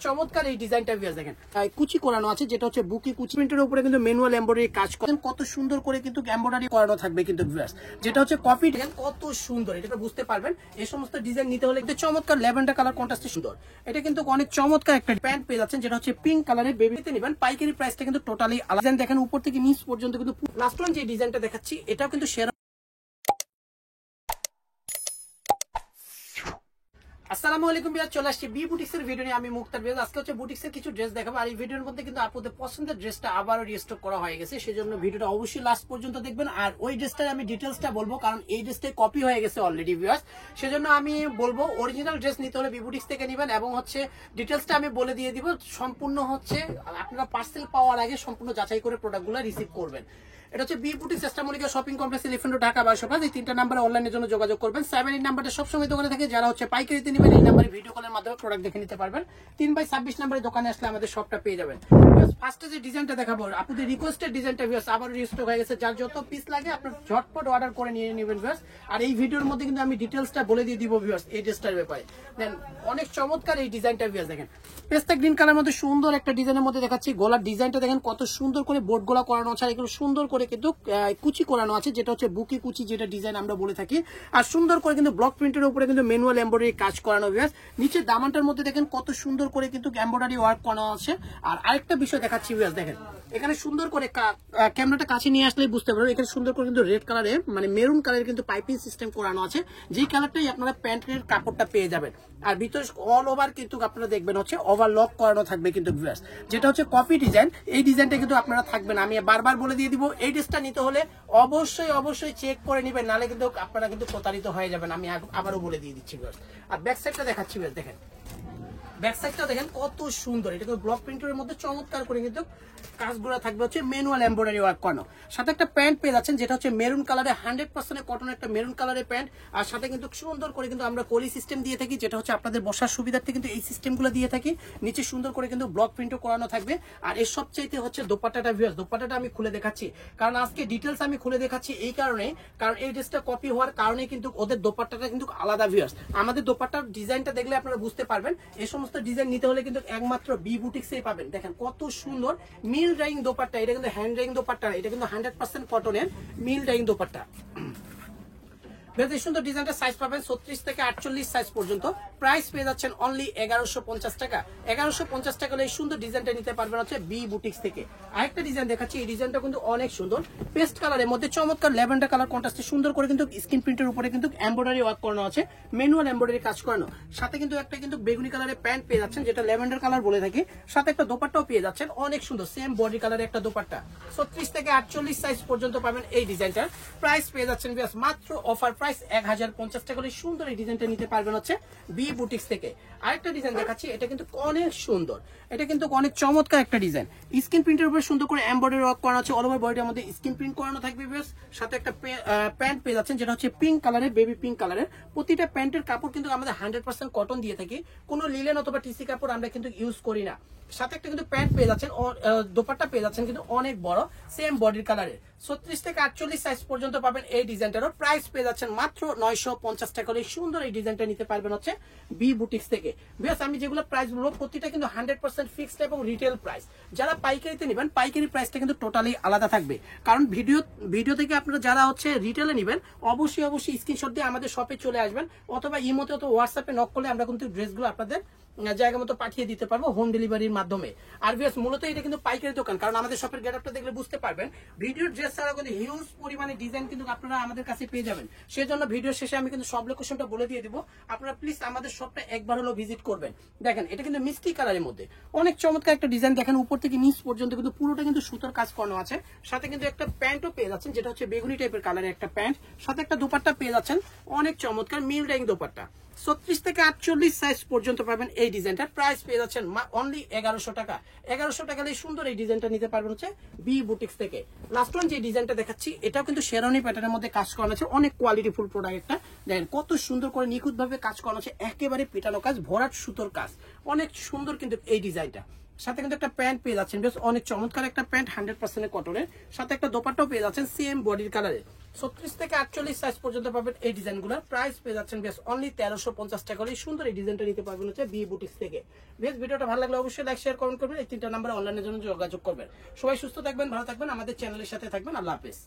চমৎকার এই ডিজাইনটা ভিউয়ার্স দেখেন কুচি করানো আছে, যেটা হচ্ছে বুকি কুচি প্রিন্টের উপরে কিন্তু ম্যানুয়াল এমব্রয়ডারি কাজ করেন, কত সুন্দর করে কিন্তু এমব্রয়ডারি করানো থাকবে কিন্তু ভিউয়ার্স, যেটা হচ্ছে কপি ডিজাইন কত সুন্দর, এটা বুঝতে পারবেন। এই সমস্ত ডিজাইন নিতে হলে কিন্তু চমৎকার ল্যাভেন্ডার কালার কন্ট্রাস্টে সুন্দর, এটা কিন্তু অনেক চমৎকার একটা প্যান্ট পেয়ে যাচ্ছেন, যেটা হচ্ছে পিঙ্ক কালারের। বেবিতে নেবেন পাইকারি প্রাইসটা কিন্তু টোটালি আলাদা। দেখেন উপর থেকে নিচ পর্যন্ত কিন্তু লাস্ট ওয়ান যে ডিজাইনটা দেখাচ্ছি এটাও কিন্তু সেরা। আসসালামু আলাইকুম ভিউয়ার, চলে আসছি বি বুটিক্সের ভিডিও নিয়ে। আমি মুক্তার ভিউয়ার। আজকে হচ্ছে বুটিক্সের কিছু ড্রেস দেখাবো, আর এই ভিডিওর মধ্যে কিন্তু আপনাদের পছন্দের ড্রেসটা আবারও রিস্টক করা হয়ে গেছে, সেজন্য ভিডিওটা অবশ্যই লাস্ট পর্যন্ত দেখবেন। আর ওই ড্রেসটার আমি ডিটেলসটা বলবো, কারণ এই ড্রেসটাই কপি হয়ে গেছে অলরেডি ভিউয়ার্স, সেজন্য আমি বলবো অরিজিনাল ড্রেস নিতে হলে বি বুটিক্স থেকে নেবেন। এবং হচ্ছে ডিটেলসটা আমি বলে দিয়ে দিব, সম্পূর্ণ হচ্ছে আপনারা পার্সেল পাওয়ার আগে সম্পূর্ণ যাচাই করে প্রোডাক্টগুলো রিসিভ করবেন। এটা হচ্ছে B Boutiques Mallika shopping complex, Elephant Road, Dhaka 1205। এই তিনটা নাম্বারে অনলাইনের জন্য যোগাযোগ করবেন। 7 এই নাম্বারটা সবসময় দোকানে থাকে। যারা হচ্ছে পাইকারিতে নেবেন এই নাম্বারে ভিডিও কলের মাধ্যমে প্রোডাক্ট দেখে নিতে পারবেন। 3/26 নাম্বারে দোকানে আসলে আমাদের শপটা পেয়ে যাবেন। ফার্স্টে যে ডিজাইনটা দেখাবো, আপনাদের রিকোয়েস্টেড ডিজাইনটা ভিউয়ার্স আবার রিস্টক হয়ে গেছে, যার যত পিস লাগে আপনার ঝটপট অর্ডার করে নিয়ে নেবেন ভিউয়ার্স। আর এই ভিডিওর মধ্যে কিন্তু আমি ডিটেলসটা বলে দিয়ে দিব ভিউয়ার্স এই ড্রেসটার ব্যাপারে। দেন অনেক চমৎকার এই ডিজাইনটা ভিউয়ার্স দেখেন, পেস্তা গ্রিন কালার মধ্যে সুন্দর একটা ডিজাইনের মধ্যে দেখাচ্ছি। গলার ডিজাইনটা দেখেন কত সুন্দর করে বোর্ড গলা করানো আছে, এগুলো সুন্দর করে কিন্তু কুচি করানো আছে, যেটা হচ্ছে বুকি কুচি, যেটা ডিজাইন আমরা বলে থাকি। আর সুন্দর করে কিন্তু ব্লক প্রিন্টের উপরে কিন্তু ম্যানুয়াল এমব্রয়ডারি কাজ করানো ভিউয়ার্স। নিচে দামানটার মধ্যে দেখেন কত সুন্দর করে কিন্তু এমব্রয়ডারি ওয়ার্ক করানো আছে। আর আরেকটা বিষয় দেখাচ্ছি ভিউয়ার্স দেখেন, এখানে সুন্দর করে ক্যামেরাটা কাছে নিয়ে আসলে বুঝতে পারবেন, এখানে সুন্দর করে কিন্তু রেড কালারে মানে মেরুন কালারের কিন্তু পাইপিং সিস্টেম করানো আছে, যেই কালারটাই আপনারা প্যান্টের কাপড়টা পেয়ে যাবেন। আর ভিতরে অল ওভার কিন্তু আপনারা দেখবেন হচ্ছে ওভারলক করানো থাকবে কিন্তু ভিউয়ার্স, যেটা হচ্ছে কপি ডিজাইন। এই ডিজাইনটা কিন্তু আপনারা থাকবেন, আমি বারবার বলে দিয়ে দিব, এই ড্রেসটা নিতে হলে অবশ্যই চেক করে নেবেন, নালে কিন্তু আপনারা কিন্তু প্রতারিত হয়ে যাবেন। আমি আবারও বলে দিয়ে দিচ্ছি ভিউয়ার্স। আর ব্যাক সাইডটা দেখাচ্ছি ভিউয়ার্স দেখেন, ব্যাক সাইডটা দেখেন কত সুন্দর, এটা কিন্তু ব্লক প্রিন্টের মধ্যে চমৎকার করে কিন্তু কাজগুলো থাকবে হচ্ছে ম্যানুয়াল এমব্রয়ডারি ওয়ার্ক করানো। সাথে একটা প্যান্ট পেয়ে যাচ্ছেন, যেটা হচ্ছে মেরুন কালারে 100% কটন একটা মেরুন কালারের প্যান্ট। আর সাথে কিন্তু সুন্দর করে কিন্তু আমরা কলি সিস্টেম দিয়ে থাকি, যেটা হচ্ছে আপনাদের বসার সুবিধার্থে কিন্তু এই সিস্টেমগুলো দিয়ে থাকি। নিচে সুন্দর করে কিন্তু ব্লক প্রিন্টও করানো থাকবে। আর এর সবচাইতে হচ্ছে দোপাট্টাটা ভিউয়ার্স, দোপাট্টাটা আমি খুলে দেখাচ্ছি, কারণ আজকে ডিটেলস আমি খুলে দেখাচ্ছি এই কারণে, কারণ এই ড্রেসটা কপি হওয়ার কারণে কিন্তু ওদের দোপাট্টাটা কিন্তু আলাদা ভিউয়ার্স। আমাদের দোপাট্টার ডিজাইনটা দেখলে আপনারা বুঝতে পারবেন। এই সমস্ত ডিজাইন নিতে হলে কিন্তু একমাত্র বি বুটিক্সেই পাবেন। দেখেন কত সুন্দর মিল ডাইং দোপাট্টা, এটা কিন্তু হ্যান্ড ডাইং দোপাট্টা, এটা কিন্তু 100% কটনের মিল ডাইং দোপাট্টা। সুন্দর ডিজাইনটা সাইজ পাবেন 36 থেকে 48 সাইজ পর্যন্ত। প্রাইস পেয়ে যাচ্ছেন অনলি 1150 টাকা। 1150 টাকা হলে এই সুন্দর ডিজাইনটা নিতে পারবেন হচ্ছে বি বুটিক্স থেকে। আরেকটা ডিজাইন দেখাচ্ছি, এই ডিজাইনটা কিন্তু অনেক সুন্দর, পেস্ট কালারের মধ্যে চমৎকার ল্যাভেন্ডার কালার কন্ট্রাস্টে সুন্দর করে কিন্তু স্ক্রিন প্রিন্টের উপরে কিন্তু এমব্রয়ডারি ওয়ার্ক করানো আছে, ম্যানুয়াল এমব্রয়ডারি কাজ করানো। সাথে কিন্তু একটা কিন্তু বেগুনি কালারের প্যান্ট পেয়ে যাচ্ছেন, যেটা ল্যাভেন্ডার কালার বলে থাকি। সাথে একটা দোপাট্টাও পেয়ে যাচ্ছেন অনেক সুন্দর, সেম বডি কালারের একটা দোপাট্টা। 36 থেকে 48 সাইজ পর্যন্ত পাবেন এই ডিজাইনটার। প্রাইস পেয়ে যাচ্ছেন মাত্র অফার প্রাইস 1050 টাকা হলে সুন্দর এই ডিজাইনটা নিতে পারবেন হচ্ছে বি বুটিক্স থেকে। আরেকটা ডিজাইন দেখাচ্ছি, এটা কিন্তু অনেক সুন্দর, এটা কিন্তু অনেক চমৎকার একটা ডিজাইন। স্ক্রিন প্রিন্টের উপরে সুন্দর করে এমব্রয়ডারি ওয়ার্ক করানো আছে, অল ওভার বডির মধ্যে স্ক্রিন প্রিন্ট করানো থাকবে ভিউয়ার্স। সাথে একটা প্যান্ট পেয়ে যাচ্ছেন, যেটা হচ্ছে পিঙ্ক কালারের, বেবি পিঙ্ক কালারের। প্রতিটা প্যান্টের কাপড় কিন্তু আমাদের 100% কটন দিয়ে থাকি, কোনো লিলেন অথবা টিসি কাপড় আমরা কিন্তু ইউজ করি না। সাথে একটা কিন্তু প্যান্ট পেয়ে যাচ্ছেন, দোপাট্টা পেয়ে যাচ্ছেন কিন্তু অনেক বড়, সেম বডির কালারের। 36 থেকে 48 সাইজ পর্যন্ত পাবেন এই ডিজাইনটারও। প্রাইস পেয়ে যাচ্ছেন মাত্র 950 টাকা হলে সুন্দর এই ডিজাইনটা নিতে পারবেন হচ্ছে বি বুটিক্স থেকে। বিকজ আমি যেগুলো প্রাইস বলবো প্রতিটা কিন্তু 100% ফিক্সড এবং রিটেল প্রাইস। যারা পাইকারিতে নেবেন পাইকারি প্রাইসটা কিন্তু টোটালি আলাদা থাকবে, কারণ ভিডিও থেকে আপনারা যারা হচ্ছে রিটেলে নেবেন অবশ্যই স্ক্রিনশট দিয়ে আমাদের শপে চলে আসবেন, অথবা ইমোতে অথবা হোয়াটসঅ্যাপে নক করলে আমরা কিন্তু ড্রেসগুলো আপনাদের জায়গা মতো পাঠিয়ে দিতে পারবো হোম ডেলিভারির মাধ্যমে। আর ভিউয়ার্স মূলত এটা কিন্তু পাইকারি দোকান, কারণ আমাদের শপের গেটআপটা দেখলে বুঝতে পারবেন। ভিডিওর ড্রেস ছাড়া কিন্তু হিউজ পরিমাণে ডিজাইন কিন্তু আপনারা আমাদের কাছে পেয়ে যাবেন। সেজন্য ভিডিওর শেষে আমি কিন্তু সব লোকেশনটা বলে দিয়ে দিব, আপনারা প্লিজ আমাদের শপটা একবার হলো ভিজিট করবেন। দেখেন এটা কিন্তু মিষ্টি কালারের মধ্যে অনেক চমৎকার একটা ডিজাইন। দেখেন উপর থেকে নিচ পর্যন্ত কিন্তু পুরোটা কিন্তু সুতোর কাজ করানো আছে। সাথে কিন্তু একটা প্যান্টও পেয়ে যাচ্ছেন, যেটা হচ্ছে বেগুনি টাইপের কালারের একটা প্যান্ট। সাথে একটা দোপাট্টা পেয়ে যাচ্ছেন অনেক চমৎকার মিল ডাইং দোপাট্টা। 36 থেকে 48 সাইজ পর্যন্ত পাবেন এই ডিজাইনটা। প্রাইস পেয়ে যাচ্ছেন অনলি 1100 টাকা। 1100 টাকা হলে সুন্দর এই ডিজাইনটা নিতে পারবেন হচ্ছে বি বুটিক্স থেকে। লাস্ট ওয়ান যে ডিজাইনটা দেখাচ্ছি, এটাও কিন্তু শেরওয়ানি প্যাটার্নের মধ্যে কাজ করানো আছে, অনেক কোয়ালিটি ফুল প্রোডাক্ট একটা। দেখেন কত সুন্দর করে নিখুঁত ভাবে কাজ করানো আছে, একেবারে পেটানো কাজ, ভরাট সুতোর কাজ, অনেক সুন্দর কিন্তু এই ডিজাইনটা। সাথে কিন্তু একটা প্যান্ট পেয়ে যাচ্ছেন, বেশ অনেক চমৎকার একটা প্যান্ট 100% কটনের, সাথে একটা দোপাট্টাও পেয়ে যাচ্ছেন সেম বডির কালারে। 36 থেকে 48 সাইজ পর্যন্ত পাবেন এই ডিজাইনগুলো। প্রাইস পেয়ে যাচ্ছেন বেশ অনলি 1350 টাকা করে। সুন্দর এই ডিজাইনটা নিতে পারবেন হচ্ছে বি বুটিক্স থেকে। বেশ ভিডিওটা ভালো লাগলে অবশ্যই লাইক শেয়ার কমেন্ট করবেন, এই 3টা নাম্বারে অনলাইনের জন্য যোগাযোগ করবেন। সবাই সুস্থ থাকবেন, ভালো থাকবেন, আমাদের চ্যানেলের সাথে থাকবেন। আল্লাহ হাফেজ।